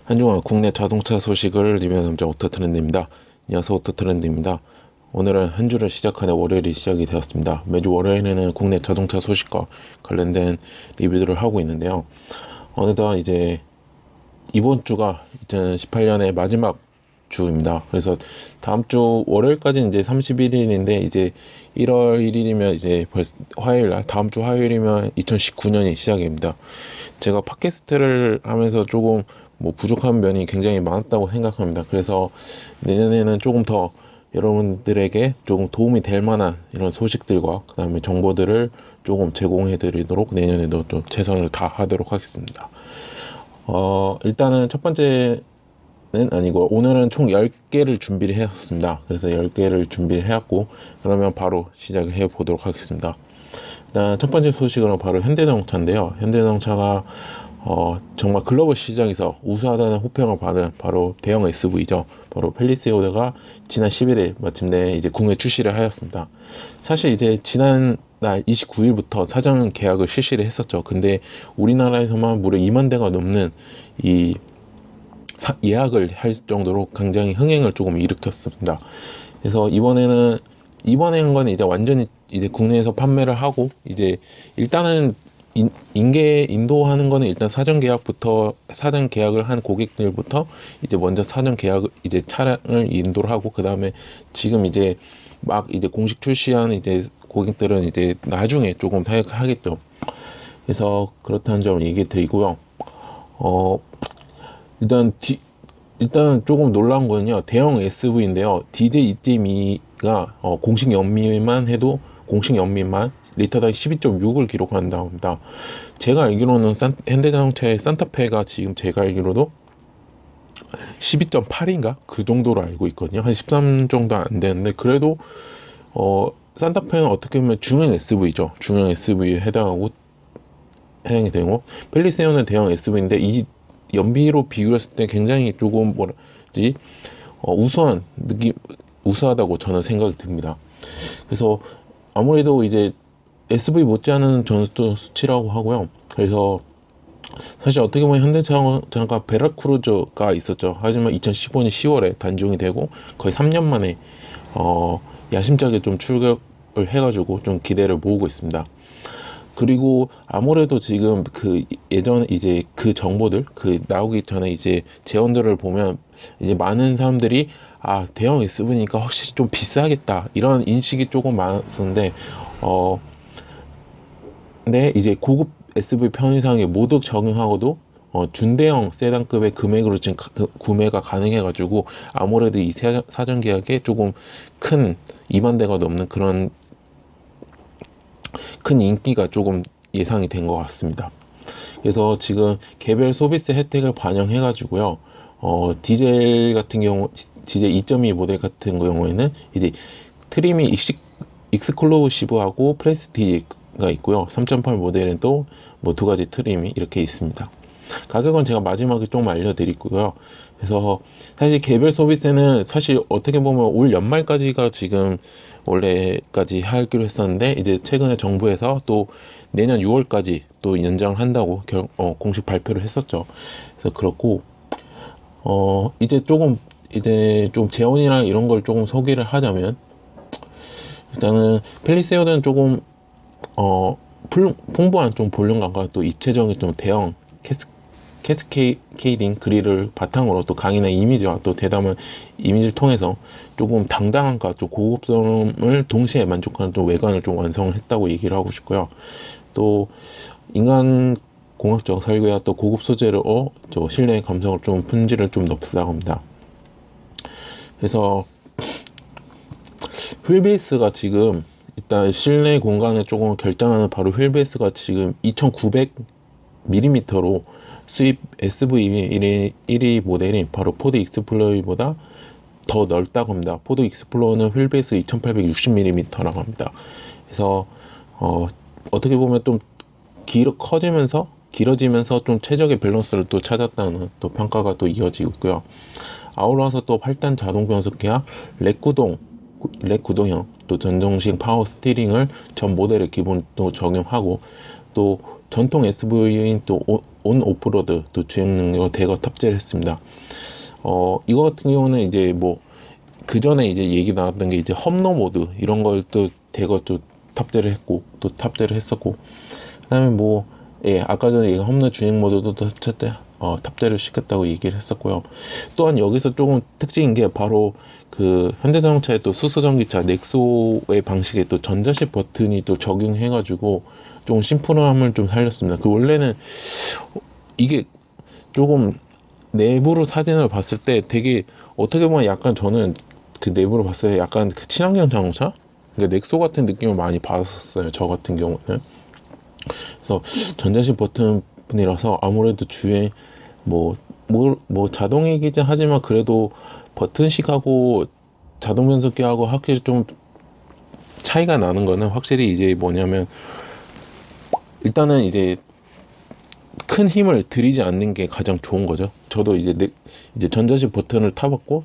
한 주간 국내 자동차 소식을 리뷰하는 남자 오토트렌드입니다. 안녕하세요, 오토트렌드입니다. 오늘은 한 주를 시작하는 월요일이 시작이 되었습니다. 매주 월요일에는 국내 자동차 소식과 관련된 리뷰들을 하고 있는데요. 어느덧 이제 이번 주가 2018년의 마지막 주입니다. 그래서 다음 주 월요일까지는 이제 31일인데 이제 1월 1일이면 이제 화요일 날, 다음 주 화요일이면 2019년이 시작입니다. 제가 팟캐스트를 하면서 조금 부족한 면이 굉장히 많았다고 생각합니다. 그래서 내년에는 조금 더 여러분들에게 조금 도움이 될 만한 이런 소식들과 그 다음에 정보들을 조금 제공해 드리도록 내년에도 좀 최선을 다하도록 하겠습니다. 일단은 첫 번째는 아니고 오늘은 총 10개를 준비를 해왔습니다. 그래서 10개를 준비를 해왔고 그러면 바로 시작을 해 보도록 하겠습니다. 일단 첫 번째 소식은 바로 현대자동차인데요. 현대자동차가 정말 글로벌 시장에서 우수하다는 호평을 받은 바로 대형 SUV죠. 바로 펠리세이드가 지난 11일 마침내 이제 국내 출시를 하였습니다. 사실 이제 지난 날 29일부터 사전 계약을 실시를 했었죠. 근데 우리나라에서만 무려 2만 대가 넘는 이 예약을 할 정도로 굉장히 흥행을 조금 일으켰습니다. 그래서 이번에 한 거는 이제 완전히 이제 국내에서 판매를 하고 이제 일단은 인도하는 거는 일단 사전 계약을 한 고객들부터 이제 먼저 사전 계약 이제 차량을 인도를 하고 그 다음에 지금 이제 막 이제 공식 출시한 이제 고객들은 이제 나중에 조금 하겠죠. 그래서 그렇다는 점을 얘기 드리고요. 어 일단 일단 조금 놀라운 거는요. 대형 SUV인데요. DJ 2.2가 공식 연비만 리터당 12.6을 기록한다고 합니다. 제가 알기로는 현대자동차의 산타페가 지금 제가 알기로도 12.8인가 그 정도로 알고 있거든요. 한 13 정도 안 되는데 그래도 산타페는 어떻게 보면 중형 SUV죠. 중형 SUV에 해당이 되고 펠리세오는 대형 SUV인데 이 연비로 비교했을 때 굉장히 조금 우수하다고 저는 생각이 듭니다. 그래서 아무래도 이제 SV 못지않은 전수 수치라고 하고요. 그래서 사실 어떻게 보면 현대차가 베라크루저가 있었죠. 하지만 2015년 10월에 단종이 되고 거의 3년 만에 야심차게 좀 출격을 해가지고 좀 기대를 모으고 있습니다. 그리고 아무래도 지금 그 예전 이제 그 정보들 나오기 전에 이제 재원들을 보면 이제 많은 사람들이 대형 SUV니까 확실히 좀 비싸겠다 이런 인식이 조금 많았었는데 근데 이제 고급 SUV 편의상에 모두 적용하고도 준대형 세단급의 금액으로 지금 구매가 가능해가지고 아무래도 이 사전 계약에 조금 큰 2만 대가 넘는 그런 큰 인기가 조금 예상이 된 것 같습니다. 그래서 지금 개별 소비세 혜택을 반영해가지고요. 디젤 같은 경우, 디젤 2.2 모델 같은 경우에는 이제 트림이 익스클루시브하고 프레스티지가 있고요. 3.8 모델은 또 두 가지 트림이 이렇게 있습니다. 가격은 제가 마지막에 좀 알려드리고요. 그래서 사실 개별 소비세는 사실 어떻게 보면 올 연말까지가 지금 원래까지 하기로 했었는데 이제 최근에 정부에서 또 내년 6월까지 또 연장을 한다고 공식 발표를 했었죠. 그래서 그렇고 이제 좀 재원이랑 이런 걸 조금 소개를 하자면 일단은 펠리세이드는 조금 풍부한 좀 볼륨감과 또 입체적인 좀 대형 캐스케이딩 그릴을 바탕으로 또 강인한 이미지와 또 대담한 이미지를 통해서 조금 당당함과 좀 고급스러움을 동시에 만족하는 좀 외관을 좀 완성했다고 얘기를 하고 싶고요. 또 인간 공학적 설계와 또 고급 소재로 실내 감성을 좀 품질을 좀 높이려고 합니다. 그래서 휠베이스가 지금 일단 실내 공간을 조금 결정하는 바로 휠베이스가 지금 2900mm로 수입 SV 1위 모델인 바로 포드 익스플로러보다 더 넓다고 합니다. 포드 익스플로러는 휠베이스 2860mm라고 합니다. 그래서 어떻게 보면 좀 길어지면서 좀 최적의 밸런스를 또 찾았다는 또 평가가 또 이어지고 있고요. 아울러서 또 8단 자동 변속기와 렉 구동형 또 전동식 파워 스티링을 전 모델에 기본 또 적용하고 또 전통 SUV인 또 온 오프로드 또 주행 능력을 대거 탑재를 했습니다. 이거 같은 경우는 이제 뭐 그 전에 이제 얘기 나왔던 게 이제 험로 모드 이런 걸 또 대거 또 탑재를 했고 또 탑재를 했었고, 그다음에 뭐 아까 전에 험로 주행 모드도 탑재를 시켰다고 얘기를 했었고요. 또한 여기서 조금 특징인 게 바로 그 현대자동차의 또 수소전기차 넥소의 방식에 또 전자식 버튼이 또 적용해가지고 좀 심플함을 좀 살렸습니다. 그 원래는 이게 조금 내부로 사진을 봤을 때 되게 어떻게 보면 약간 저는 그 내부로 봤을 때 약간 그 친환경 자동차, 그러니까 넥소 같은 느낌을 많이 받았었어요. 저 같은 경우는. 그래서 전자식 버튼이라서 아무래도 주행 뭐 자동이긴 하지만 그래도 버튼식하고 자동 변속기하고 확실히 좀 차이가 나는 거는 확실히 이제 뭐냐면, 일단은 이제 큰 힘을 들이지 않는 게 가장 좋은 거죠. 저도 이제 전자식 버튼을 타봤고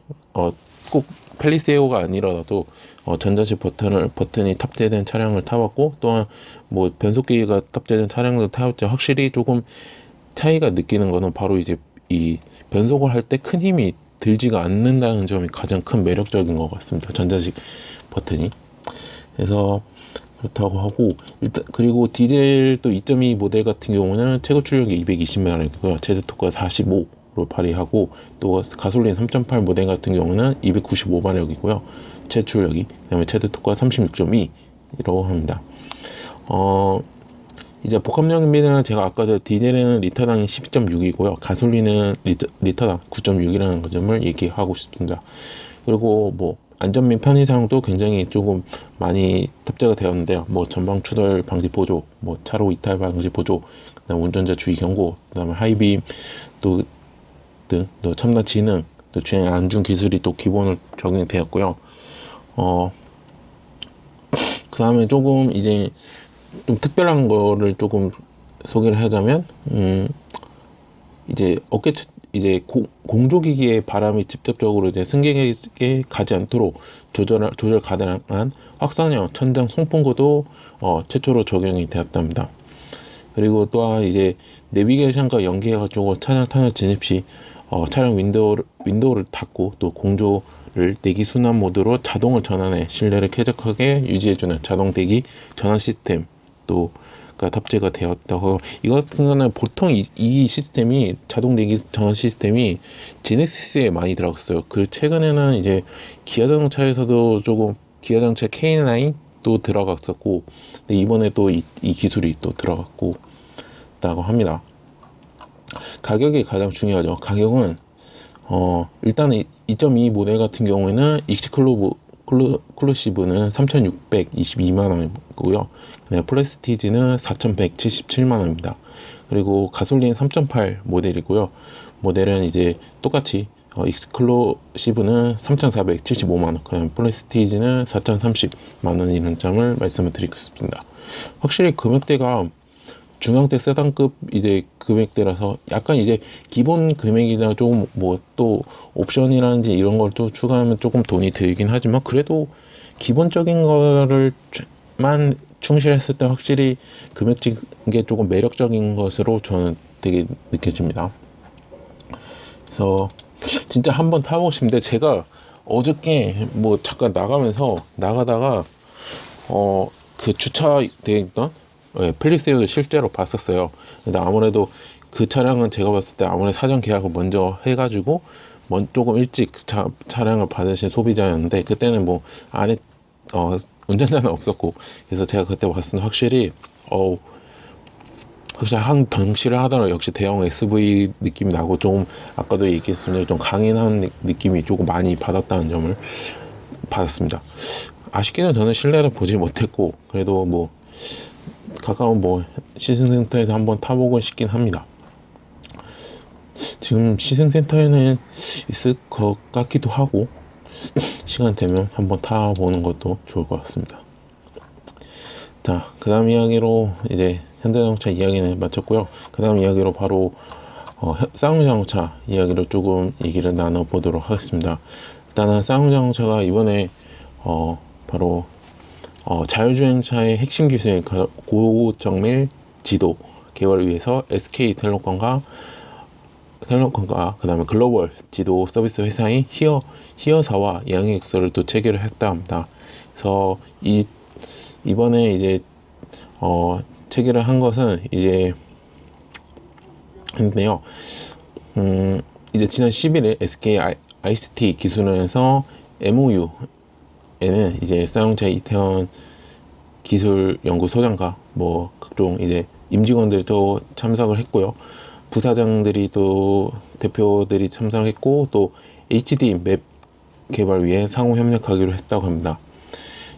꼭 펠리세오가 아니라도 전자식 버튼이 탑재된 차량을 타봤고, 또한 뭐 변속기가 탑재된 차량도 타봤죠. 확실히 조금 차이가 느끼는 거는 바로 이제 이 변속을 할 때 큰 힘이 들지가 않는다는 점이 가장 큰 매력적인 것 같습니다. 전자식 버튼이. 그래서 그렇다고 하고, 일단 그리고 디젤 또 2.2 모델 같은 경우는 최고 출력이 220마력이고요. 최대 토크가 45로 발휘하고, 또 가솔린 3.8 모델 같은 경우는 295마력이고요. 최출력이, 그다음에 최대 토크가 36.2라고 합니다. 이제 복합력입니다는 제가 아까 디젤에는 리터당 12.6이고요. 가솔린은 리터당 9.6이라는 점을 얘기하고 싶습니다. 그리고 뭐 안전 및 편의상도 굉장히 조금 많이 탑재가 되었는데요. 뭐 전방 추돌 방지 보조, 뭐 차로 이탈 방지 보조, 그다음 운전자 주의 경고, 그다음에 하이빔 또 첨단 지능, 또 주행 안전 기술이 또 기본으로 적용이 되었고요. 그다음에 조금 이제 좀 특별한 거를 조금 소개를 하자면, 이제 공조기기의 바람이 직접적으로 이제 승객에게 가지 않도록 조절 가능한 확산형 천장 송풍구도 최초로 적용이 되었답니다. 그리고 또한 이제 내비게이션과 연계해가지고 차량 터널 진입 시 차량 윈도우를 닫고 또 공조를 대기 순환 모드로 자동을 전환해 실내를 쾌적하게 유지해주는 자동 대기 전환 시스템 가 탑재가 되었다고. 이거 같은 거는 보통 이 시스템이 자동 대기 전환 시스템이 제네시스에 많이 들어갔어요. 그 최근에는 이제 기아 자동차에서도 조금 기아 자동차 K9도 들어갔었고, 근데 이번에 또 이 기술이 또 들어갔고 있다고 합니다. 가격이 가장 중요하죠. 가격은 일단은 2.2 모델 같은 경우에는 익스클루시브는 3,622만원이고요. 프레스티지는 4,177만원입니다. 그리고 가솔린 3.8 모델이고요. 모델은 이제 똑같이 익스클루시브는 3,475만원, 그다음 프레스티지는 4,030만원이라는 점을 말씀을 드리겠습니다. 확실히 금액대가 중형대 세단급 이제 금액대라서 약간 이제 기본 금액이나 좀 뭐 또 옵션이라든지 이런 걸 또 추가하면 조금 돈이 들긴 하지만, 그래도 기본적인 거를만 충실했을 때 확실히 금액적인 게 조금 매력적인 것으로 저는 되게 느껴집니다. 그래서 진짜 한번 타보고 싶은데, 제가 어저께 뭐 잠깐 나가다가 그 주차되어 있던 펠리세이드 실제로 봤었어요. 근데 아무래도 그 차량은 제가 봤을 때 아무래도 사전 계약을 먼저 해가지고 조금 일찍 차량을 받으신 소비자였는데, 그때는 뭐 안에 운전자는 없었고, 그래서 제가 그때 봤을 때 확실히 한 덩치를 하더라도 역시 대형 SUV 느낌이 나고, 좀 아까도 얘기했었는데 좀 강인한 느낌이 조금 많이 받았다는 점을 받았습니다. 아쉽게는 저는 실내를 보지 못했고, 그래도 뭐 가까운 뭐 시승센터에서 한번 타보고 싶긴 합니다. 지금 시승센터에는 있을 것 같기도 하고, 시간 되면 한번 타보는 것도 좋을 것 같습니다. 자, 그 다음 이야기로 이제 현대자동차 이야기는 마쳤고요. 그 다음 이야기로 바로 쌍용자동차 이야기를 조금 얘기를 나눠보도록 하겠습니다. 일단은 쌍용자동차가 이번에 바로 자율주행차의 핵심 기술인 고정밀 지도 개발을 위해서 SK텔레콤과 그다음에 글로벌 지도 서비스 회사인 히어사와 양해액서를 또 체결을 했다 합니다. 그래서 이번에 이제 체결을 한 것은 이제 근데요. 이제 지난 11일 SK ICT 기술원에서 MOU에는 이제 쌍용차 이태원 기술연구소장과 뭐 각종 이제 임직원들도 참석을 했고요. 부사장들이 또 대표들이 참석을 했고 또 HD 맵 개발 위해 상호 협력하기로 했다고 합니다.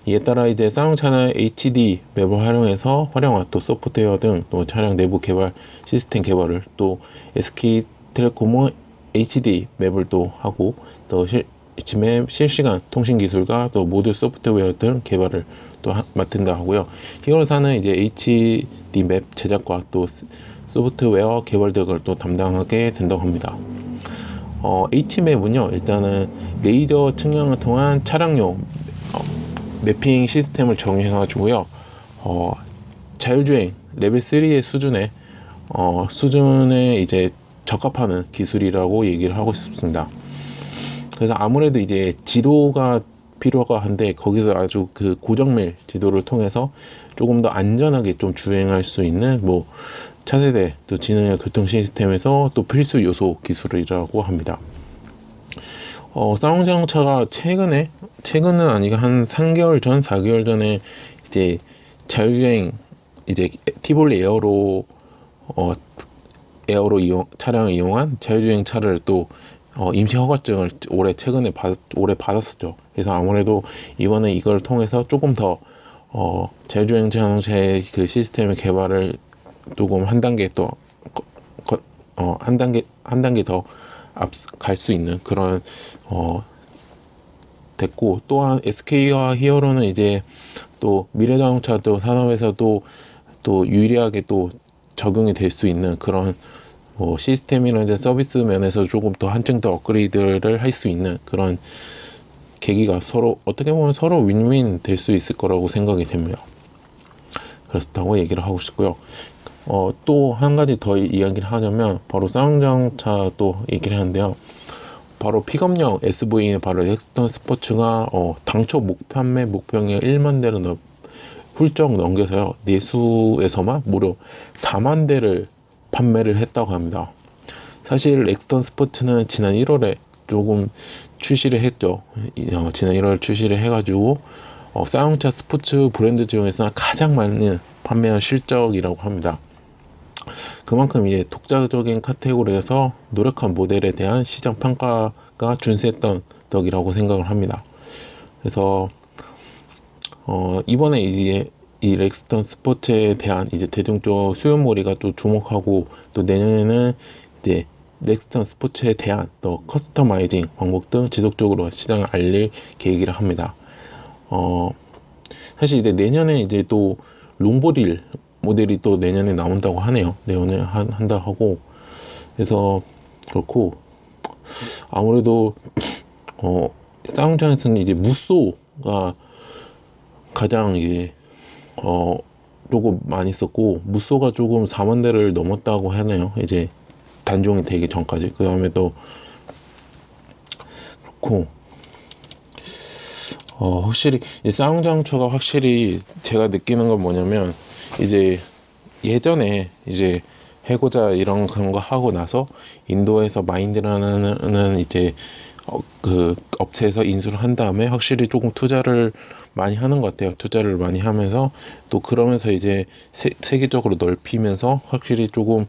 이에 따라 이제 쌍용차는 HD 맵을 활용한 또 소프트웨어 등 또 차량 내부 개발 시스템 개발을 또 SK텔레콤은 HD 맵을 또 하고 또 맵 실시간 통신 기술과 또 모듈 소프트웨어 등 개발을 또 맡은다 하고요. 히어로사는 이제 HD 맵 제작과 또 소프트웨어 개발 등을 또 담당하게 된다고 합니다. H맵은요, 일단은 레이저 측량을 통한 차량용 매핑 시스템을 적용해가지고요, 자율주행 레벨 3의 수준에 이제 적합하는 기술이라고 얘기를 하고 싶습니다. 그래서 아무래도 이제 지도가 필요가 한데 거기서 아주 그 고정밀 지도를 통해서 조금 더 안전하게 좀 주행할 수 있는 뭐 차세대 또 지능형 교통 시스템에서 또 필수 요소 기술이라고 합니다. 쌍용자동차가 최근은 아니고 한 3개월 전, 4개월 전에 이제 자율주행 이제 티볼리 차량을 이용한 자율주행 차를 또 임시 허가증을 최근에 받았었죠. 그래서 아무래도 이번에 이걸 통해서 조금 더 자율주행 자동차의 그 시스템의 개발을 조금 한 단계 더 갈 수 있는 그런 됐고, 또한 SK와 히어로는 이제 또 미래자동차 또 산업에서도 또 유리하게 또 적용이 될 수 있는 그런 시스템이나 이제 서비스 면에서 조금 더 한층 더 업그레이드를 할 수 있는 그런 계기가 어떻게 보면 서로 윈윈 될 수 있을 거라고 생각이 됩니다. 그렇다고 얘기를 하고 싶고요. 또 한 가지 더 이야기를 하자면 바로 쌍용자동차 또 얘기를 하는데요. 바로 픽업용 SUV는 바로 렉스턴 스포츠가 당초 판매 목표액 1만 대를 훌쩍 넘겨서요. 내수에서만 무려 4만 대를 판매를 했다고 합니다. 사실 렉스턴 스포츠는 지난 1월에 조금 출시를 했죠. 지난 1월 출시를 해가지고 쌍용차 스포츠 브랜드 중에서 가장 많은 판매한 실적이라고 합니다. 그만큼 이제 독자적인 카테고리에서 노력한 모델에 대한 시장 평가가 준수했던 덕이라고 생각을 합니다. 그래서 이번에 이제 이 렉스턴 스포츠에 대한 이제 대중적 수요몰이가 또 주목하고 또 내년에는 이제 렉스턴 스포츠에 대한 또 커스터마이징 방법 등 지속적으로 시장을 알릴 계획이라 합니다. 사실 이제 내년에 이제 또 롱보릴 모델이 또 내년에 나온다고 하네요. 내년에 한다 하고. 그래서 그렇고 아무래도 쌍용차에서는 이제 무쏘가 가장 이제 조금 많이 썼고, 무쏘가 조금 4만 대를 넘었다고 하네요. 이제 단종이 되기 전까지. 그 다음에 또 그렇고 확실히 쌍용자동차가 확실히 제가 느끼는 건 뭐냐면, 이제 예전에 이제 해고자 이런 그런 거 하고 나서 인도에서 마인드라는 이제 그 업체에서 인수를 한 다음에 확실히 조금 투자를 많이 하는 것 같아요. 투자를 많이 하면서 또 그러면서 이제 세계적으로 넓히면서 확실히 조금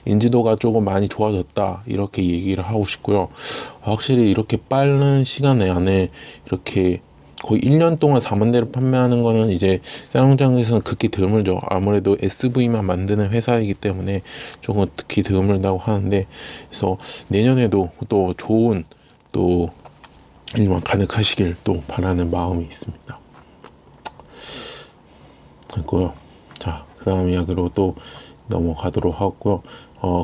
인지도가 조금 많이 좋아졌다, 이렇게 얘기를 하고 싶고요. 확실히 이렇게 빠른 시간 안에 이렇게 거의 1년 동안 4만 대를 판매하는 거는 이제 쌍용장에서는 극히 드물죠. 아무래도 SUV만 만드는 회사이기 때문에 조금 특히 드물다고 하는데, 그래서 내년에도 또 좋은 또 일만 가득하시길 또 바라는 마음이 있습니다. 됐고요. 자, 그 다음 이야기로 또 넘어가도록 하고요.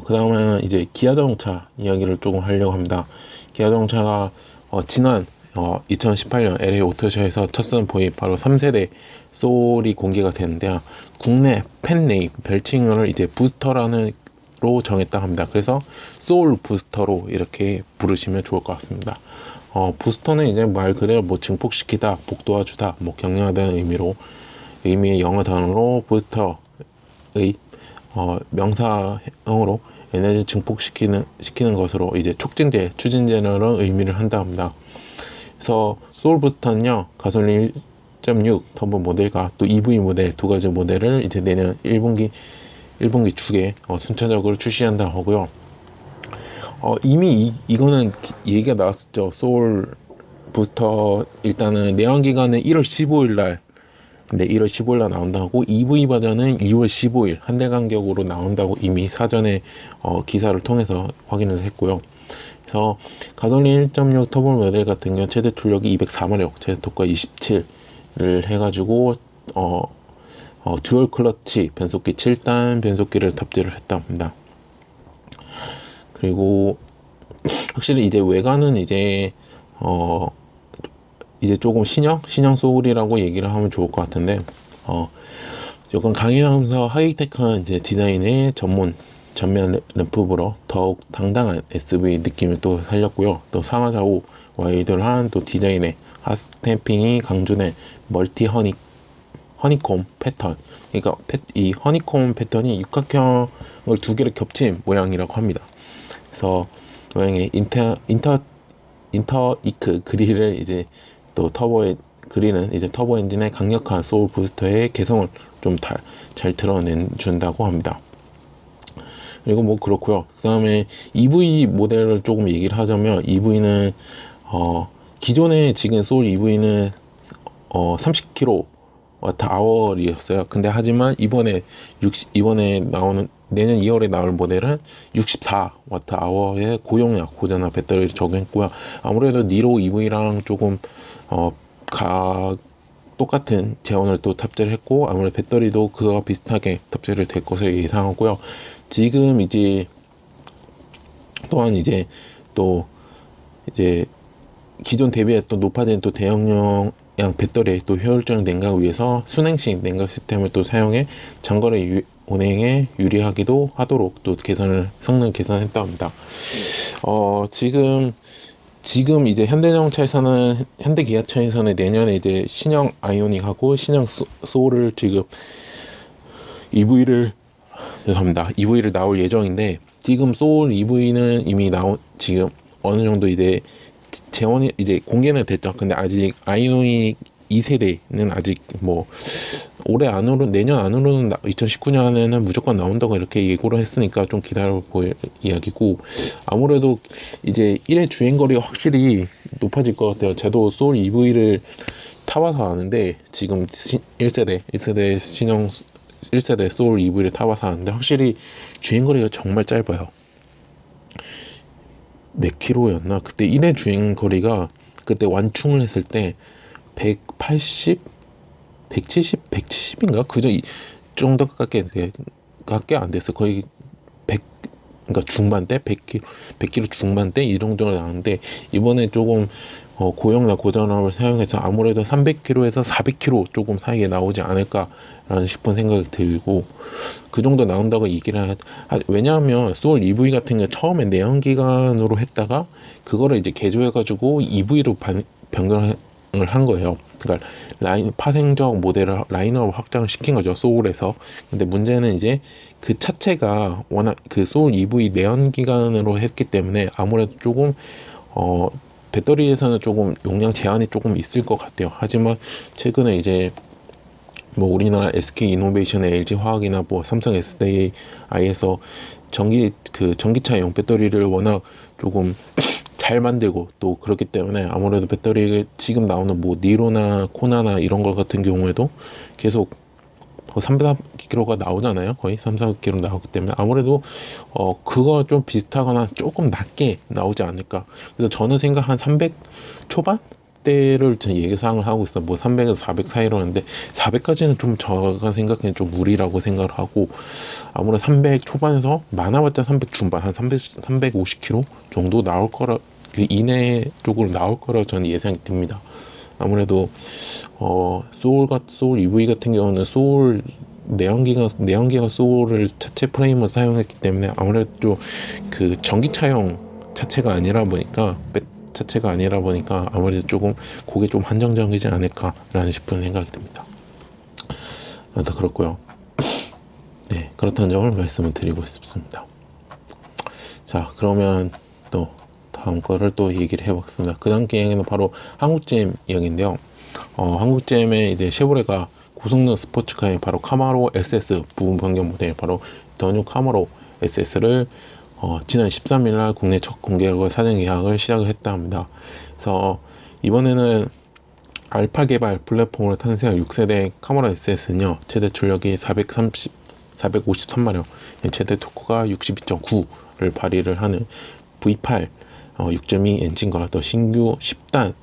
그 다음에는 이제 기아자동차 이야기를 조금 하려고 합니다. 기아자동차가 지난 2018년 LA 오토쇼에서 첫 선보인 바로 3세대 소울이 공개가 되는데요. 국내 팬네임 별칭을 이제 부스터라는 로 정했다 합니다. 그래서 소울 부스터로 이렇게 부르시면 좋을 것 같습니다. 부스터는 이제 말 그대로 뭐 증폭시키다, 복도와주다, 뭐 격려하다는 의미의 영어 단어로 부스터의 명사형으로 에너지 증폭시키는 것으로 이제 촉진제, 추진제라는 의미를 한다 합니다. 그래서 소울 부스터는요, 가솔린 1.6 터보 모델과 또 EV 모델 두 가지 모델을 이제 내년 1분기 축에 순차적으로 출시한다 하고요. 이미 이거는 얘기가 나왔었죠. 소울 부스터 일단은 내연기관은 1월 15일 날, 네, 1월 15일 날 나온다고, EV 버전은 2월 15일 한 달 간격으로 나온다고 이미 사전에 기사를 통해서 확인을 했고요. 그래서 가솔린 1.6 터보 모델 같은 경우 최대 출력이 204마력, 최대 토크가 27을 해가지고 듀얼 클러치 변속기 7단 변속기를 탑재를 했답니다. 그리고 확실히 이제 외관은 이제 조금 신형 소울이라고 얘기를 하면 좋을 것 같은데, 조금 강인하면서 하이테크한 이제 디자인의 전면 램프브로 더욱 당당한 SV 느낌을 또 살렸고요. 또 상하 좌우 와이드한 또 디자인의 핫스탬핑이 강조된 멀티 허니콤 패턴, 그러니까 이 허니콤 패턴이 육각형을 두 개를 겹친 모양이라고 합니다. 그래서 모양의 인터이크 그릴을 이제 또 그릴은 이제 터보 엔진의 강력한 소울 부스터의 개성을 좀 잘 드러낸준다고 합니다. 그리고 뭐 그렇고요. 그 다음에 EV 모델을 조금 얘기를 하자면, EV는 기존에 지금 소울 EV는 30kWh이었어요. 근데 하지만 이번에 나오는 내년 2월에 나올 모델은 64Wh의 고전압 배터리를 적용했고요. 아무래도 니로 EV랑 조금 똑같은 제원을 또 탑재를 했고, 아무래도 배터리도 그와 비슷하게 탑재를 될 것을 예상하고요. 지금 이제 또한 이제 기존 대비해 또 높아진 또 대용량 배터리의 또 효율적 냉각을 위해서 순행식 냉각 시스템을 또 사용해 장거리 운행에 유리하기도 하도록 또 성능 개선했다고 합니다. 지금 이제 현대기아차에서는 내년에 이제 신형 아이오닉하고 신형 소울을 지금 EV를 나올 예정인데, 지금 소울 EV는 이미 지금 어느 정도 이제 재원이 이제 공개는 됐죠. 근데 아직 아이오닉 2세대는 아직 뭐 내년 안으로는 2019년에는 무조건 나온다고 이렇게 예고를 했으니까 좀 기다려볼 이야기고, 아무래도 이제 1회 주행거리가 확실히 높아질 것 같아요. 저도 소울 EV를 타봐서 아는데, 지금 1세대 신형 1세대 소울 EV를 타봐서 아는데 확실히 주행거리가 정말 짧아요. 몇 킬로였나? 그때 1회 주행거리가 그때 완충을 했을 때 180, 170인가? 그저 이 정도밖에 안 됐어. 거의 100, 그러니까 중반대, 100km 중반대 이 정도가 나왔는데, 이번에 조금 고전압을 사용해서 아무래도 300km에서 400km 조금 사이에 나오지 않을까라는 싶은 생각이 들고, 그 정도 나온다고 얘기를 왜냐하면 소울 EV 같은 게 처음에 내연기관으로 했다가 그거를 이제 개조해가지고 EV로 변경을 한 거예요. 그러니까 파생적 모델을 라인업을 확장을 시킨 거죠, 소울에서. 근데 문제는 이제 그 차체가 워낙 그 소울 EV 내연기관으로 했기 때문에 아무래도 조금 배터리에서는 조금 용량 제한이 조금 있을 것 같아요. 하지만 최근에 이제 뭐 우리나라 SK 이노베이션의 LG 화학이나 뭐 삼성 SDI에서 전기차용 배터리를 워낙 조금 잘 만들고 또 그렇기 때문에 아무래도 배터리 지금 나오는 뭐 니로나 코나나 이런 거 같은 경우에도 계속 3-4kg가 나오잖아요. 거의 3-4kg 나오기 때문에 아무래도 그거 좀 비슷하거나 조금 낮게 나오지 않을까. 그래서 저는 생각 한 300 초반대를 예상을 하고 있어요. 뭐 300에서 400 사이로 하는데 400까지는 좀 제가 생각하기엔 좀 무리라고 생각을 하고, 아무래도 300 초반에서 많아봤자 300 중반 한 350kg 정도 나올 거라 그 이내 쪽으로 나올 거라고 저는 예상이 듭니다. 아무래도 소울 EV 같은 경우는 소울 내연기관 소울을 자체 프레임을 사용했기 때문에 아무래도 그 전기차용 자체가 아니라 보니까 아무래도 조금 그게 좀 한정적이지 않을까라는 싶은 생각이 듭니다. 그렇고요. 네, 그렇다는 점을 말씀을 드리고 싶습니다. 자, 그러면 또 다음 거를 또 얘기를 해보겠습니다. 그 다음 게임은 바로 한국GM 이야기인데요. 한국GM의 이제 쉐보레가 고성능 스포츠카인 바로 카마로 SS 부분 변경 모델, 바로 더 뉴 카마로 SS를 지난 13일날 국내 첫 공개하고 사전 예약을 시작을 했다 합니다. 그래서 이번에는 알파 개발 플랫폼으로 탄생한 6세대 카마로 SS는요, 최대 출력이 453마력, 최대 토크가 62.9를 발휘를 하는 V8 6.2 엔진과 또 신규 10단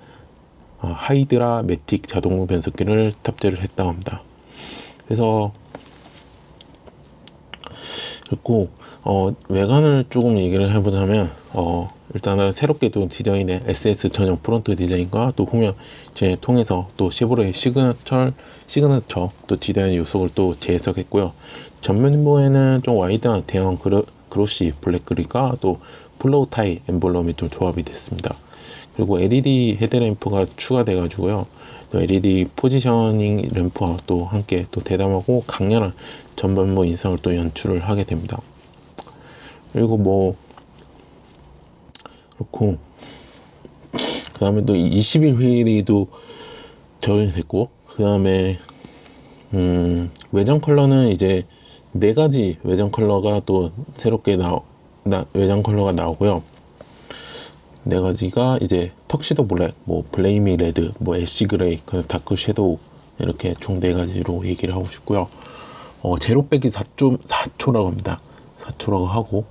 하이드라 매틱 자동 변속기를 탑재를 했다고 합니다. 그래서 그리고 외관을 조금 얘기를 해보자면 일단은 새롭게 또 디자인의 SS 전용 프론트 디자인과 또 후면 제 통해서 또 쉐보레의 시그너처 또 디자인 요소를 또 재해석했고요. 전면부에는 좀 와이드한 대형 그로시 블랙그릴과 또 플로우 타이 엠블럼이 좀 조합이 됐습니다. 그리고 LED 헤드램프가 추가돼 가지고요, 또 LED 포지셔닝 램프와 또 함께 또 대담하고 강렬한 전면부 인상을 또 연출을 하게 됩니다. 그리고 뭐 그렇고, 그 다음에 또 20일 휠이도 적용이 됐고, 그 다음에 외장 컬러는 이제 4가지 외장 컬러가 또 새롭게 외장 컬러가 나오고요. 4가지가 이제 턱시도 블랙, 뭐 블레이미 레드, 뭐 애쉬 그레이, 다크 섀도우, 이렇게 총 4가지로 얘기를 하고 싶고요. 제로백이 4초라고 합니다. 4초라고 하고,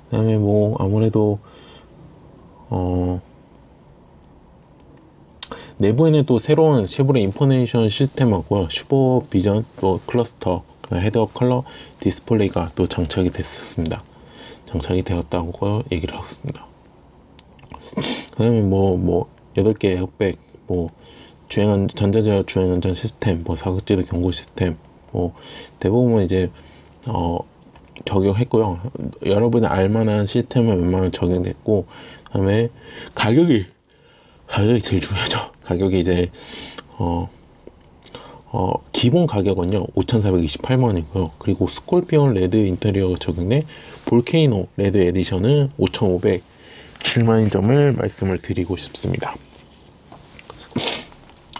그 다음에 뭐 아무래도 내부에는 또 새로운 쉐보레 인포메이션 시스템하고요, 슈퍼 비전 또 클러스터, 헤드업 컬러 디스플레이가 또 장착이 되었다고 얘기를 하고 있습니다. 그 다음에 뭐 8개 에어백, 뭐 전자제어 주행안전 시스템, 뭐 사각지대 경고 시스템, 뭐 대부분 이제 적용했고요. 여러분이 알만한 시스템은 웬만하면 적용됐고, 그 다음에 가격이 제일 중요하죠. 가격이 이제 기본 가격은요 5,428만원이고요. 그리고 스콜피온 레드 인테리어가 적용된 볼케이노 레드 에디션은 5,507만원 점을 말씀을 드리고 싶습니다.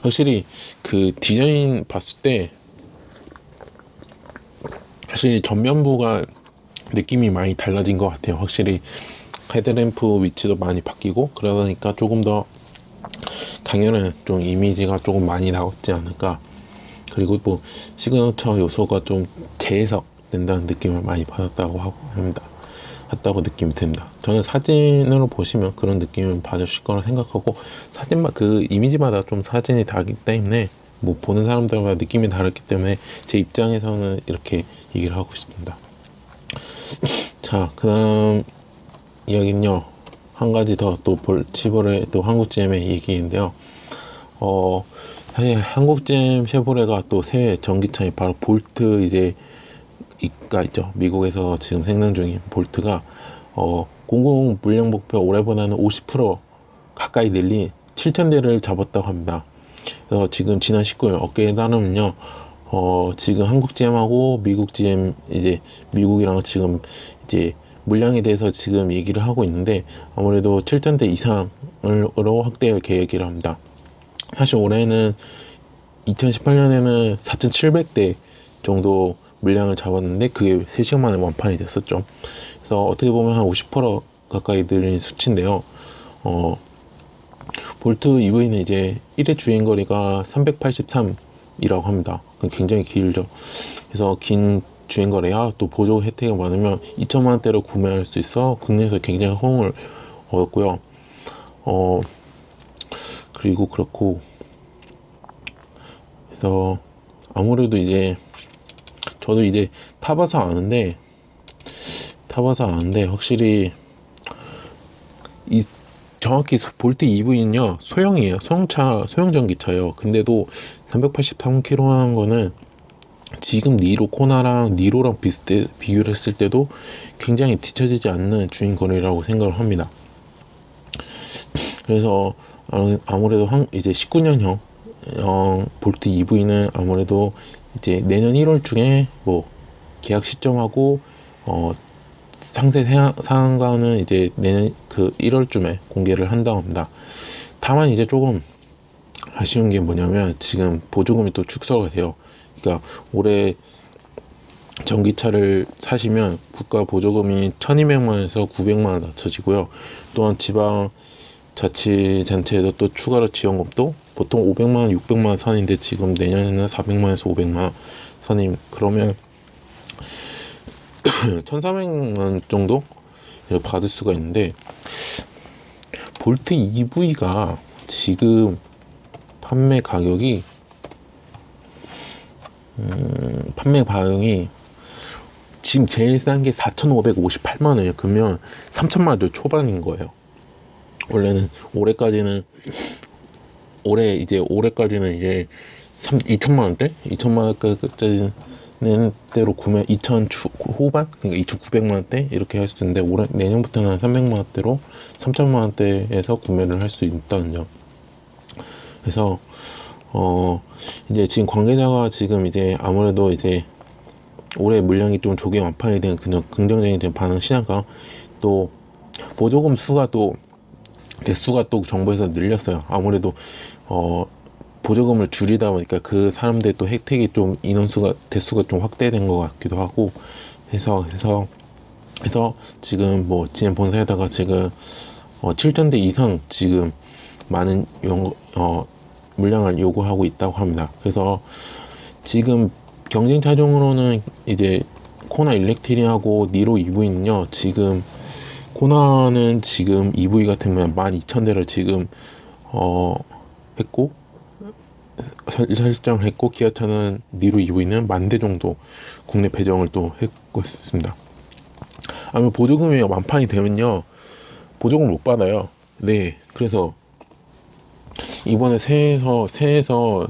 확실히 그 디자인 봤을 때 확실히 전면부가 느낌이 많이 달라진 것 같아요. 확실히 헤드램프 위치도 많이 바뀌고 그러다 보니까 조금 더 강렬한 좀 이미지가 조금 많이 나왔지 않을까. 그리고 뭐 시그너처 요소가 좀 재해석된다는 느낌을 많이 받았다고 느낌이 듭니다. 저는 사진으로 보시면 그런 느낌을 받으실 거라 생각하고, 그 이미지마다 좀 사진이 다르기 때문에, 뭐 보는 사람들마다 느낌이 다르기 때문에 제 입장에서는 이렇게 얘기를 하고 싶습니다. 자, 그 다음 이야기는요, 한 가지 더 또 쉐보레 또 한국GM의 얘기인데요. 사실 한국GM 쉐보레가 또 새 전기차인 바로 볼트 가 있죠. 미국에서 지금 생산 중인 볼트가 공공 물량 목표 올해보다는 50% 가까이 늘린 7,000대를 잡았다고 합니다. 그래서 지금 지난 19일 업계에 따르면요, 지금 한국 GM하고 미국 GM, 미국이랑 지금 물량에 대해서 지금 얘기를 하고 있는데, 아무래도 7,000대 이상으로 확대할 계획이라 합니다. 사실 올해는 2018년에는 4,700대 정도 물량을 잡았는데 그게 3시간 만에 완판이 됐었죠. 그래서 어떻게 보면 한 50% 가까이 늘린 수치인데요. 볼트 EV는 1회 주행거리가 383이라고 합니다. 굉장히 길죠. 그래서 긴 주행거리야 또 보조 혜택이 많으면 2천만원대로 구매할 수 있어 국내에서 굉장히 호응을 얻었고요. 그리고 그렇고, 그래서 아무래도 저도 타봐서 아는데 확실히 정확히 볼트 EV는요 소형이에요. 소형 전기차예요. 근데도 383km 하는 거는 지금 니로 코나랑 니로랑 비교를 했을 때도 굉장히 뒤처지지 않는 주행 거리라고 생각을 합니다. 그래서 아무래도 이제 19년형 볼트 EV는 아무래도 이제 내년 1월 중에 뭐 계약 시점하고 상세 상한가는 이제 내년 그 1월쯤에 공개를 한다고 합니다. 다만 이제 조금 아쉬운 게 뭐냐면 지금 보조금이 또 축소가 돼요. 그러니까 올해 전기차를 사시면 국가 보조금이 1200만원에서 900만원 낮춰지고요. 또한 지방 자치단체에도 또 추가로 지원금도 보통 500만원, 600만원 선인데 지금 내년에는 400만원에서 500만원 선임. 그러면 1300만원 정도 받을 수가 있는데, 볼트 EV가 지금 판매 가격이 지금 제일 싼 게 4,558만원이에요. 그러면 3천만원 초반인 거예요. 원래는 올해까지는 이제 2천만원대는 대로 구매 2천 후반, 그러니까 2,900만원대 이렇게 할 수 있는데, 내년부터는 300만원대로 3천만원대에서 구매를 할 수 있다는 점. 그래서 이제 지금 관계자가 지금 이제 아무래도 이제 올해 물량이 좀 조기 완판에 대한 그냥 긍정적인 반응 시장과 또 보조금 수가 또 대수가 또 정부에서 늘렸어요. 아무래도 보조금을 줄이다 보니까 그 사람들 또 혜택이 좀 대수가 좀 확대된 것 같기도 하고 해서 지금 뭐 진행 본사에다가 지금 7,000대 이상 지금 많은 물량을 요구하고 있다고 합니다. 그래서 지금 경쟁 차종으로는 이제 코나 일렉트리하고 니로 EV는요, 지금 코나는 지금 EV 같은 경우는 12,000대를 지금 했고 설정을 했고, 기아차는 니로 EV는 10,000대 정도 국내 배정을 또 했고 있습니다. 아무래도 보조금이 완판이 되면요 보조금 못 받아요. 네, 그래서 이번에 새해에서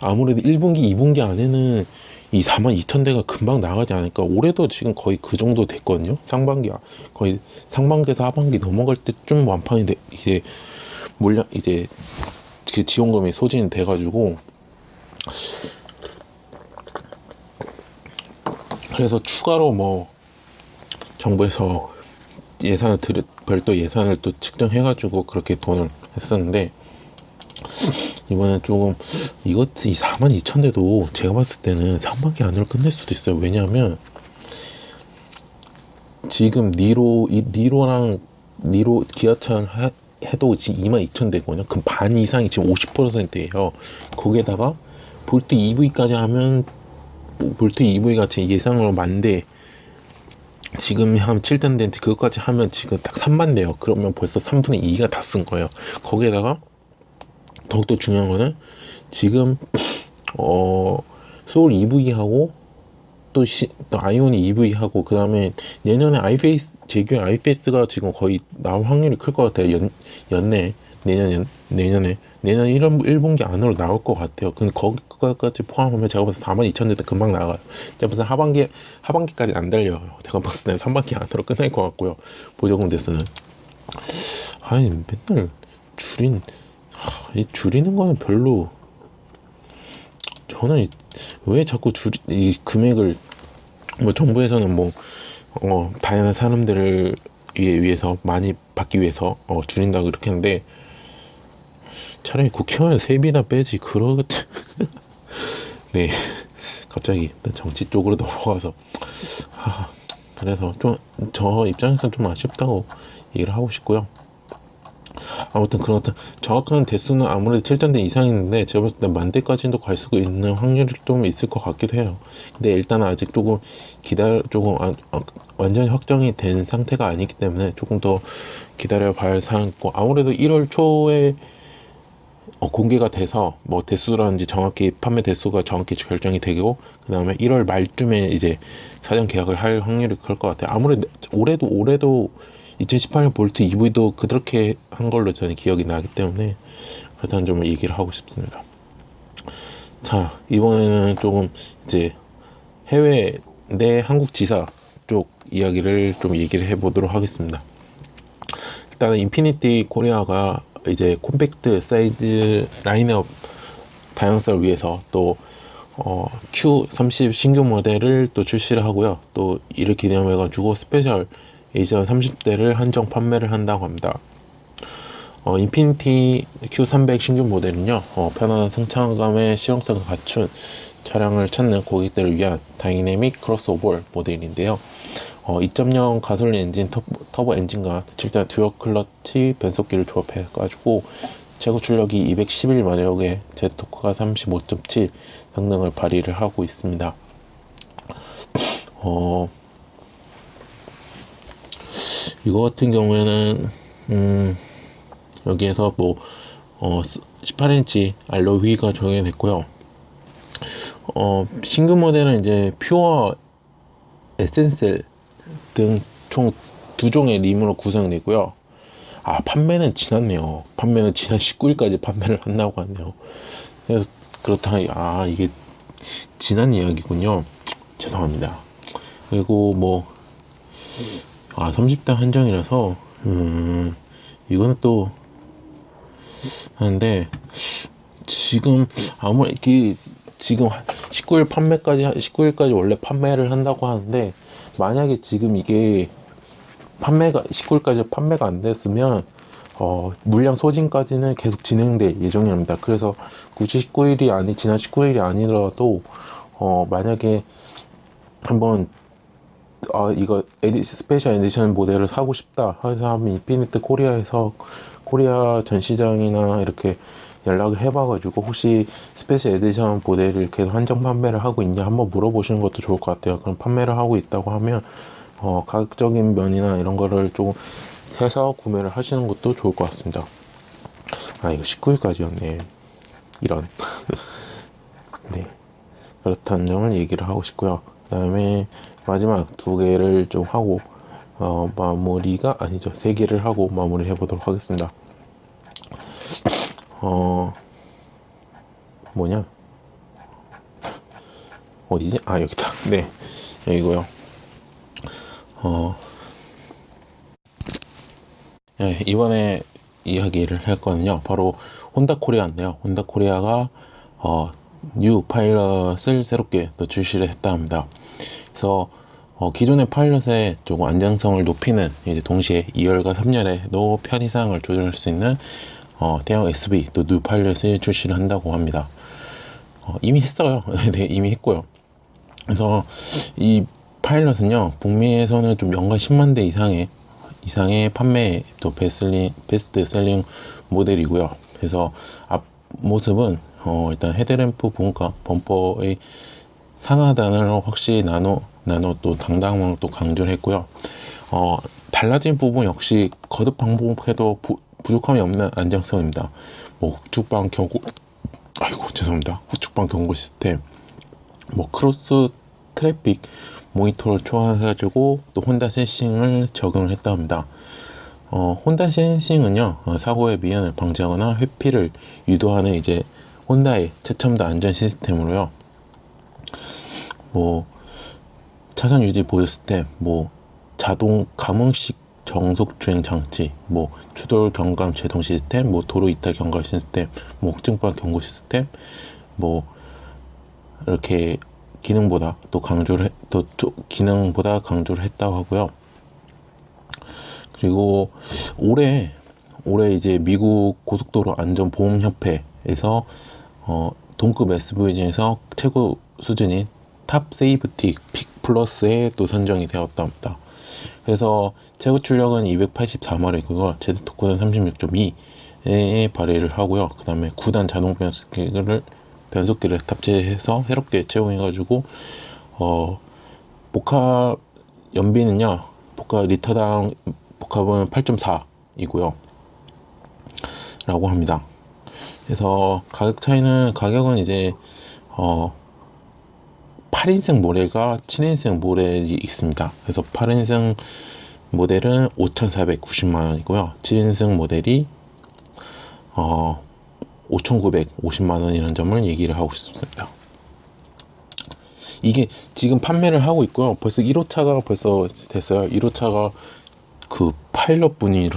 아무래도 1분기 2분기 안에는 이 42,000대가 금방 나가지 않을까. 올해도 지금 거의 그 정도 됐거든요. 거의 상반기에서 하반기 넘어갈 때쯤 완판이 이제 물량 이제 그 지원금이 소진이 돼가지고, 그래서 추가로 뭐 정부에서 별도 예산을 또 측정해가지고 그렇게 돈을 했었는데, 이번엔 조금 이 42,000대도 제가 봤을 때는 상반기 안으로 끝낼 수도 있어요. 왜냐하면 지금 니로랑 기아차 해도 지금 22,000대거든요. 그럼 반 이상이 지금 50%예요. 거기에다가 볼트 EV까지 하면 볼트 EV가 제 예상으로 10,000대, 지금 한 7,000대인데 그것까지 하면 지금 딱 3만대요. 그러면 벌써 3분의 2가 다 쓴 거예요. 거기에다가 더욱더 중요한 거는 지금 소울 EV하고 또 아이오닉 EV하고 그 다음에 내년에 제규의 아이페이스가 지금 거의 나올 확률이 클 것 같아요. 내년 1분기 안으로 나올 것 같아요. 근데 거기까지 포함하면 제가 봤을 때 42,000대 금방 나가요. 제가 봤을 때 하반기까지 안 달려요. 제가 봤을 때 3반기 안으로 끝날 것 같고요. 보조금 대수는. 아니, 맨날 줄이는 거는 별로, 저는 왜 자꾸 이 금액을, 뭐 정부에서는 뭐 다양한 사람들을 위해서 많이 받기 위해서 줄인다고 그렇게 하는데, 차라리 국회의원 세비나 빼지 그러겠지. 네, 갑자기 정치 쪽으로 넘어가서 그래서 좀 저 입장에서는 좀 아쉽다고 얘기를 하고 싶고요. 아무튼 그렇다. 정확한 대수는 아무래도 7,000대 이상인데 제가 봤을 때 10,000대까지도 갈 수 있는 확률이 좀 있을 것 같기도 해요. 근데 일단 아직 조금 완전히 확정이 된 상태가 아니기 때문에 조금 더 기다려 봐야 할 사항이고, 아무래도 1월 초에 공개가 돼서 뭐 대수라든지 정확히 판매 대수가 정확히 결정이 되고, 그 다음에 1월 말쯤에 이제 사전 계약을 할 확률이 클 것 같아요. 아무래도 올해도 2018년 볼트 EV도 그렇게 한 걸로 저는 기억이 나기 때문에 그렇다는 점을 얘기를 하고 싶습니다. 자, 이번에는 조금 이제 해외 내 한국 지사 쪽 이야기를 좀 얘기를 해보도록 하겠습니다. 일단은 인피니티 코리아가 이제 콤팩트 사이즈 라인업 다양성을 위해서 또 Q30 신규 모델을 또 출시를 하고요. 또 이를 기념해 가지고 스페셜 에디션 30대를 한정 판매를 한다고 합니다. 인피니티 Q300 신규 모델은요, 편안한 승차감의 실용성을 갖춘 차량을 찾는 고객들을 위한 다이내믹 크로스오버 모델인데요. 2.0 가솔린 엔진 터보 엔진과 7단 듀얼 클러치 변속기를 조합해 가지고 최고 출력이 211마력에 제트 토크가 35.7 등등을 발휘를 하고 있습니다. 이거 같은 경우에는 여기에서 18인치 알로이 휠가 적용이 됐고요. 신규 모델은 이제 퓨어 에센셀 등 총 2종의 림으로 구성되고요. 판매는 지났네요. 판매는 지난 19일까지 판매를 한다고 하네요. 그래서 그렇다, 이게 지난 이야기군요. 죄송합니다. 그리고 30대 한정이라서 이거는 또 하는데, 지금 지금 19일까지 원래 판매를 한다고 하는데, 만약에 지금 이게 19일까지 판매가 안 됐으면 물량 소진까지는 계속 진행될 예정입니다. 그래서 굳이 지난 19일이 아니더라도 만약에 한번 이거 스페셜 에디션 모델을 사고 싶다 해서 하면 인피니트 코리아 전시장이나 이렇게 연락을 해봐가지고 혹시 스페셜 에디션 모델을 계속 한정 판매를 하고 있냐 한번 물어보시는 것도 좋을 것 같아요. 그럼 판매를 하고 있다고 하면 가격적인 면이나 이런 거를 좀 해서 구매를 하시는 것도 좋을 것 같습니다. 이거 19일까지였네. 이런. 네. 그렇다는 점을 얘기를 하고 싶고요. 그 다음에 마지막 2개를 좀 하고 마무리가 아니죠. 3개를 하고 마무리 해보도록 하겠습니다. 어디지? 여기다. 네, 여기고요. 네, 이번에 이야기를 할 거는요, 바로 혼다 코리아인데요. 혼다 코리아가 뉴 파일럿을 새롭게 또 출시를 했다 합니다. 그래서 기존의 파일럿의 조금 안정성을 높이는, 이제 동시에 2열과 3열의 편의사항을 조절할 수 있는 대형 SUV 또 뉴 파일럿을 출시를 한다고 합니다. 이미 했어요. 네, 이미 했고요. 그래서 이 파일럿은요, 북미에서는 좀 연간 10만 대 이상의 판매 또 베스트 셀링 모델이고요. 그래서 앞모습은 일단 헤드램프 분과 범퍼의 상하단을 확실히 나눠 또 당당함을 또 강조를 했고요. 달라진 부분 역시 거듭 반복해도 부족함이 없는 안정성입니다. 후측방 경고 시스템, 크로스 트래픽 모니터를 초안해가지고 또 혼다 센싱을 적용을 했다 합니다. 혼다 센싱은요, 사고의 미연을 방지하거나 회피를 유도하는 이제 혼다의 최첨단 안전 시스템으로요. 차선 유지 보조 시스템, 자동 감응식 정속 주행 장치, 추돌 경감 제동 시스템, 도로 이탈 경감 시스템, 혹증방 경고 시스템, 이렇게 기능보다 강조를 했다고 하고요. 그리고 올해 이제 미국 고속도로 안전보험협회에서 동급 SUV 중에서 최고 수준인 탑 세이프티 픽 플러스에 또 선정이 되었다 합니다. 그래서 최고 출력은 284마력이고요. 제트 토크는 36.2에 발휘를 하고요. 그 다음에 9단 자동 변속기를 탑재해서 새롭게 채용해가지고 복합 연비는요, 리터당 복합은 8.4이고요 라고 합니다. 그래서 가격은 이제 8인승 모델과 7인승 모델이 있습니다. 그래서 8인승 모델은 5,490만원이고요. 7인승 모델이 5,950만원이라는 점을 얘기를 하고 싶습니다. 이게 지금 판매를 하고 있고요. 벌써 1호차가 벌써 됐어요. 1호차가 그 파일럿 분이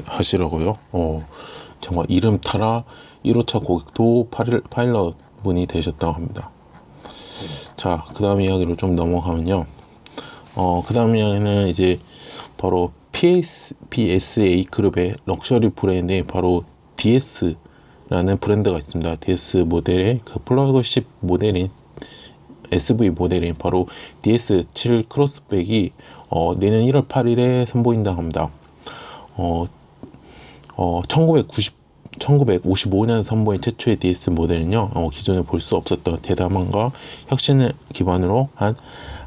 하시라고요. 정말 이름 타라 1호차 고객도 파일럿 분이 되셨다고 합니다. 자, 그 다음 이야기로 좀 넘어가면요. 그 다음 이야기는 이제 바로 PSA 그룹의 럭셔리 브랜드에 바로 DS라는 브랜드가 있습니다. DS 모델의 그 플래그십 모델인 SV 모델인 바로 DS7 크로스백이 내년 1월 8일에 선보인다고 합니다. 1955년 선보인 최초의 DS 모델은요, 기존에 볼 수 없었던 대담함과 혁신을 기반으로 한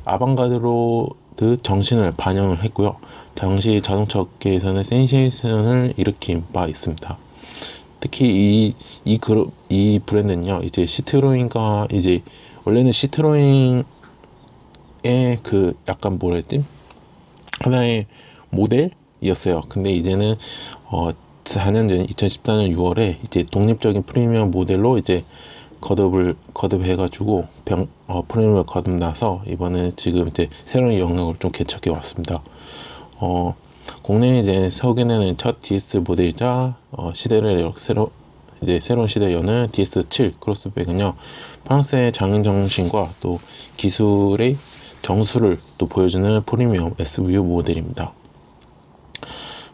아방가르드 정신을 반영을 했고요. 당시 자동차 업계에서는 센세이션을 일으킨 바 있습니다. 특히 이 브랜드는요, 이제 시트로잉과 이제 원래는 시트로잉의 그 약간 뭐라 했지? 하나의 모델이었어요. 근데 이제는 4년 전 2014년 6월에 이제 독립적인 프리미엄 모델로 이제 거듭해가지고 프리미엄 거듭나서 이번에 지금 이제 새로운 영역을 좀 개척해 왔습니다. 국내에 이제 소개되는 첫 DS 모델이자 시대를 새로운 시대를 여는 DS7 크로스백은요, 프랑스의 장인 정신과 또 기술의 정수를 또 보여주는 프리미엄 SUV 모델입니다.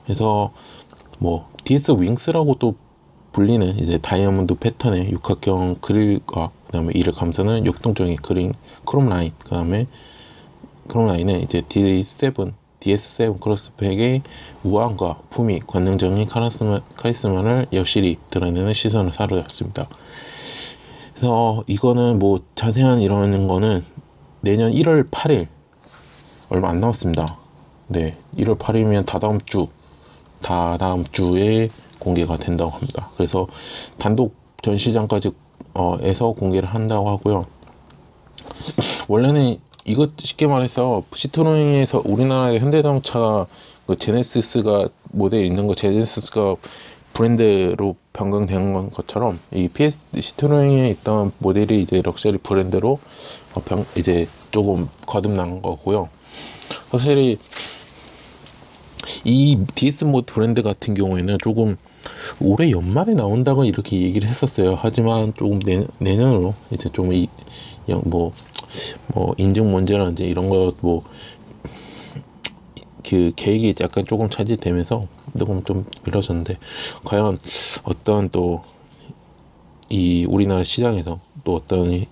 그래서 뭐 DS 윙스라고 또 불리는 이제 다이아몬드 패턴의 육각형 그릴과 그다음에 이를 감싸는 역동적인 그린 크롬 라인은 이제 DS7 크로스백의 우아함과 품위, 관능적인 카리스마를 여실히 드러내는 시선을 사로잡습니다. 그래서 이거는 뭐 자세한 이런 거는 내년 1월 8일 얼마 안 남았습니다. 네, 1월 8일이면 다다음 주에 공개가 된다고 합니다. 그래서 단독 전시장까지 에서 공개를 한다고 하고요. 원래는 이거 쉽게 말해서 시트로잉에서 우리나라의 현대자동차 그 제네시스가 모델 있는 거 제네시스가 브랜드로 변경된 것처럼 이 시트로잉에 있던 모델이 이제 럭셔리 브랜드로 이제 조금 거듭난 거고요. 확실히 이 DS 모드 브랜드 같은 경우에는 조금 올해 연말에 나온다고 이렇게 얘기를 했었어요. 하지만 조금 내년으로 이제 좀 뭐 인증 문제라든지 이런 것 그 계획이 약간 조금 차질되면서 조금 좀 미뤄졌는데, 과연 어떤 또 이 우리나라 시장에서 또 어떤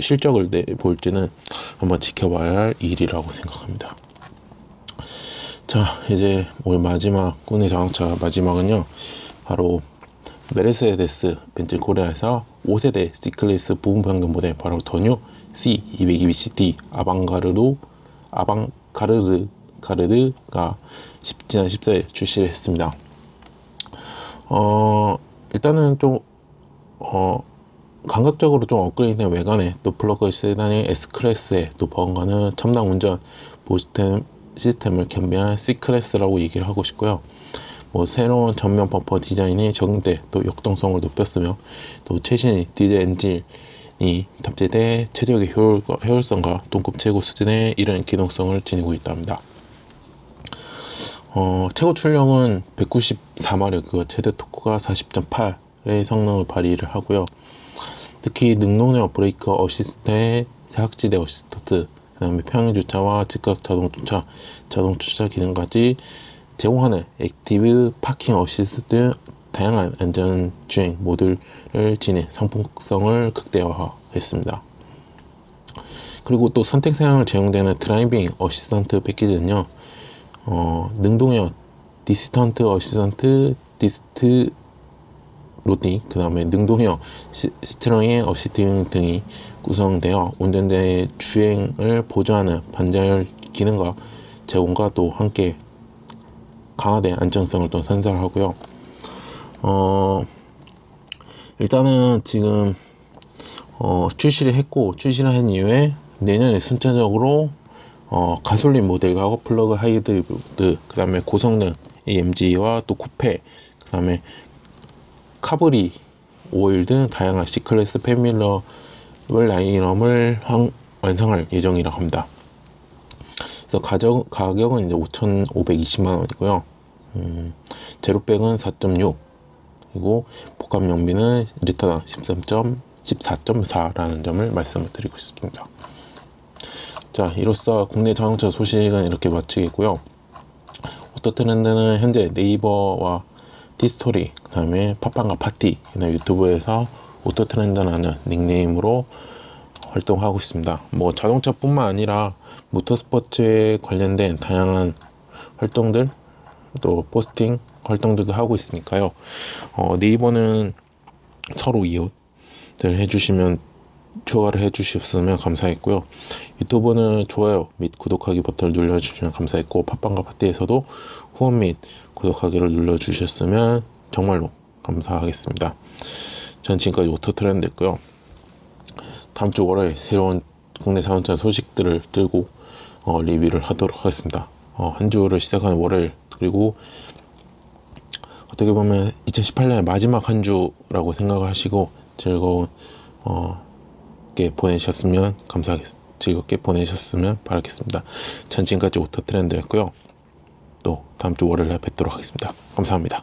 실적을 내볼지는 한번 지켜봐야 할 일이라고 생각합니다. 자, 이제 오늘 마지막 국내 자동차 마지막은요, 바로 메르세데스 벤츠 코리아에서 5세대 C클래스 부분 변경 모델 바로 더뉴 C220CT 아방가르드가 지난 14일 출시를 했습니다. 일단은 좀 감각적으로 좀 업그레이드된 외관에 또 플러그 세단의 S클래스에 또 버금가는 첨단 운전 시스템을 겸비한 C클래스라고 얘기를 하고 싶고요. 뭐 새로운 전면 범퍼 디자인이 적응돼 또 역동성을 높였으며 또 최신 디젤 엔진이 탑재돼 최적의 효율성과 동급 최고 수준의 이런 기동성을 지니고 있답니다. 최고 출력은 194마력, 최대 토크가 40.8의 성능을 발휘를 하고요. 특히 능동적 브레이크 어시스트의 사각지대 어시스트, 그 다음에 평행 주차와 즉각 자동 주차 기능까지 제공하는 액티브 파킹 어시스트 등 다양한 안전 주행 모듈을 지닌 상품성을 극대화했습니다. 그리고 또 선택 사양을 제공되는 드라이빙 어시스턴트 패키지는요, 능동형 디스턴트 어시스턴트 디스트 로딩, 그 다음에 능동형 스티어링 어시스팅 등이 구성되어 운전자의 주행을 보조하는 반자율 기능과 제공과 또 함께 강화된 안정성을 또 선사하고요. 일단은 지금 출시를 한 이후에 내년에 순차적으로 가솔린 모델과 플러그 하이브리드, 그 다음에 고성능 AMG와 또 쿠페, 그 다음에 카브리, 오일 등 다양한 C클래스 패밀러 라인업을 완성할 예정이라고 합니다. 그래서 가격은 이제 5,520만 원이고요. 제로백은 4.6, 그리고 복합 연비는 리터당 14.4라는 점을 말씀을 드리고 싶습니다. 자, 이로써 국내 자동차 소식은 이렇게 마치겠고요. 오토트렌드는 현재 네이버와 티스토리, 그 다음에 팟빵과 파티, 유튜브에서 오토트렌드라는 닉네임으로 활동하고 있습니다. 뭐 자동차뿐만 아니라 모터스포츠에 관련된 다양한 활동들, 또 포스팅 활동들도 하고 있으니까요. 네이버는 서로 이웃들 해주시면 추가를 해주셨으면 감사했고요. 유튜브는 좋아요 및 구독하기 버튼을 눌러주시면 감사했고, 팟빵과 파티에서도 후원 및 구독하기를 눌러주셨으면 정말로 감사하겠습니다. 전 지금까지 오토트렌드였고요. 다음주 월요일 새로운 국내 자동차 소식들을 들고 리뷰를 하도록 하겠습니다. 한 주를 시작하는 월요일, 그리고 어떻게 보면 2018년의 마지막 한 주라고 생각하시고 즐거운 보내셨으면 즐겁게 보내셨으면 바라겠습니다. 전 지금까지 오토트렌드였고요. 또 다음주 월요일에 뵙도록 하겠습니다. 감사합니다.